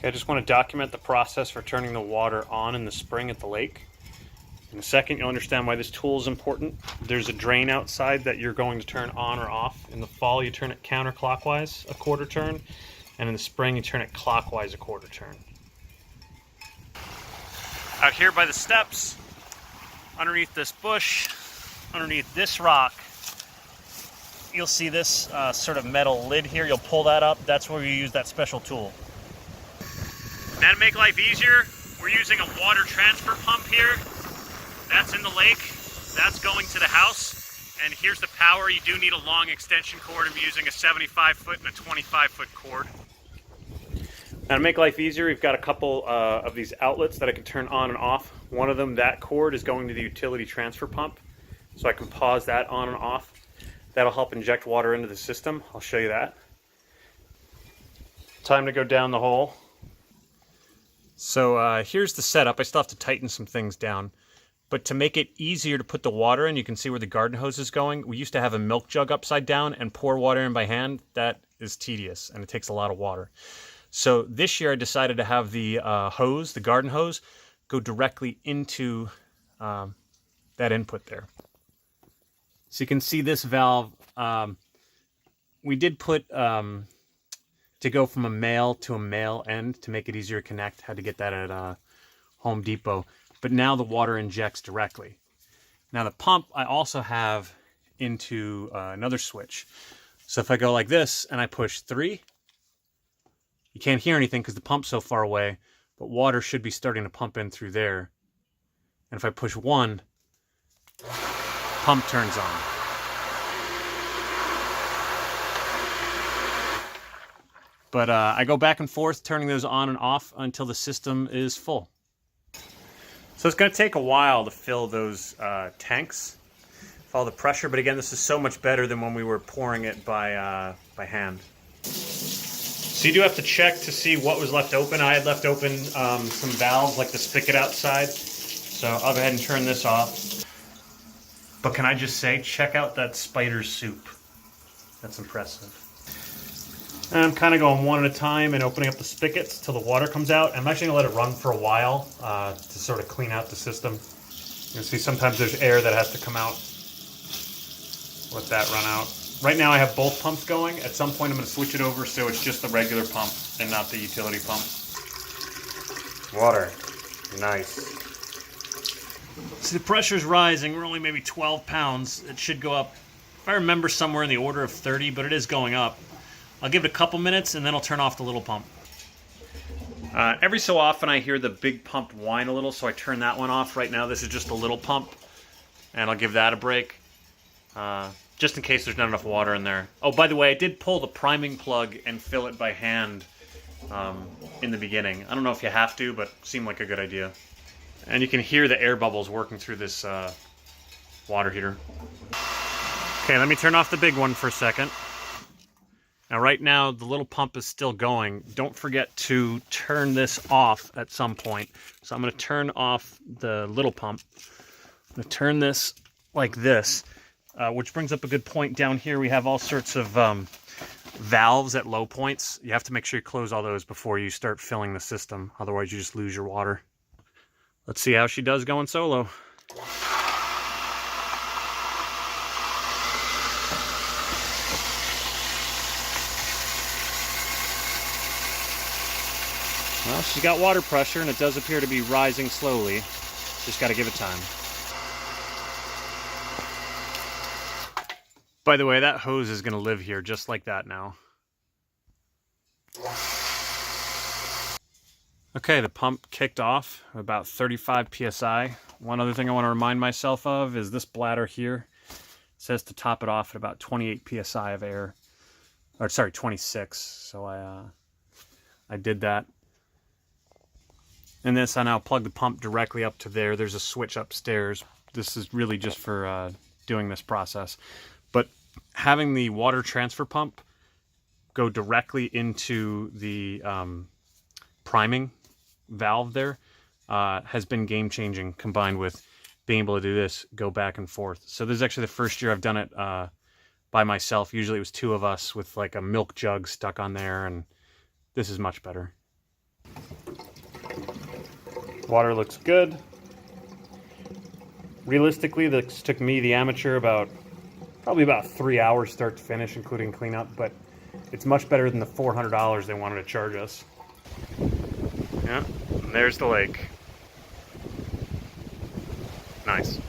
Okay, I just want to document the process for turning the water on in the spring at the lake. In a second, you'll understand why this tool is important. There's a drain outside that you're going to turn on or off. In the fall, you turn it counterclockwise a quarter turn, and in the spring, you turn it clockwise a quarter turn. Out here by the steps, underneath this bush, underneath this rock, you'll see this sort of metal lid here. You'll pull that up. That's where you use that special tool. Now to make life easier, we're using a water transfer pump here. That's in the lake. That's going to the house. And here's the power. You do need a long extension cord. I'm using a 75-foot and a 25-foot cord. Now to make life easier, we've got a couple of these outlets that I can turn on and off. One of them, that cord, is going to the utility transfer pump. So I can pause that on and off. That'll help inject water into the system. I'll show you that. Time to go down the hole. So here's the setup. I still have to tighten some things down. But to make it easier to put the water in, you can see where the garden hose is going. We used to have a milk jug upside down and pour water in by hand. That is tedious and it takes a lot of water. So this year I decided to have the hose, the garden hose, go directly into that input there. So you can see this valve, we did put, to go from a male to a male end to make it easier to connect. Had to get that at Home Depot. But now the water injects directly. Now the pump I also have into another switch. So if I go like this and I push 3, you can't hear anything because the pump's so far away, but water should be starting to pump in through there. And if I push 1, pump turns on. But I go back and forth turning those on and off until the system is full. So it's going to take a while to fill those tanks, follow the pressure, but again, this is so much better than when we were pouring it by hand. So you do have to check to see what was left open. I had left open some valves like the spigot outside, so I'll go ahead and turn this off. But can I just say, check out that spider soup. That's impressive. And I'm kind of going one at a time and opening up the spigots till the water comes out. I'm actually going to let it run for a while to sort of clean out the system. You can see sometimes there's air that has to come out. Let that run out. Right now I have both pumps going. At some point I'm going to switch it over so it's just the regular pump and not the utility pump. Water. Nice. See, the pressure's rising. We're only maybe 12 pounds. It should go up, if I remember, somewhere in the order of 30, but it is going up. I'll give it a couple minutes and then I'll turn off the little pump. Every so often I hear the big pump whine a little, so I turn that one off. Right now this is just a little pump, and I'll give that a break, just in case there's not enough water in there. Oh, by the way, I did pull the priming plug and fill it by hand in the beginning. I don't know if you have to, but it seemed like a good idea. And you can hear the air bubbles working through this water heater. Okay, let me turn off the big one for a second. Now right now the little pump is still going. Don't forget to turn this off at some point. So I'm going to turn off the little pump. I'm going to turn this like this, which brings up a good point. Down here we have all sorts of valves at low points. You have to make sure you close all those before you start filling the system. Otherwise you just lose your water. Let's see how she does going solo. Well, she's got water pressure, and it does appear to be rising slowly. Just got to give it time. By the way, that hose is going to live here just like that now. Okay, the pump kicked off, about 35 psi. One other thing I want to remind myself of is this bladder here. It says to top it off at about 28 psi of air. Or sorry, 26. So I did that. And this, I now plug the pump directly up to there. There's a switch upstairs. This is really just for doing this process. But having the water transfer pump go directly into the priming valve there has been game-changing, combined with being able to do this, go back and forth. So this is actually the first year I've done it by myself. Usually it was 2 of us with like a milk jug stuck on there, and this is much better. Water looks good. Realistically, this took me, the amateur, probably about 3 hours start to finish, including cleanup, but it's much better than the $400 they wanted to charge us. Yeah, and there's the lake. Nice.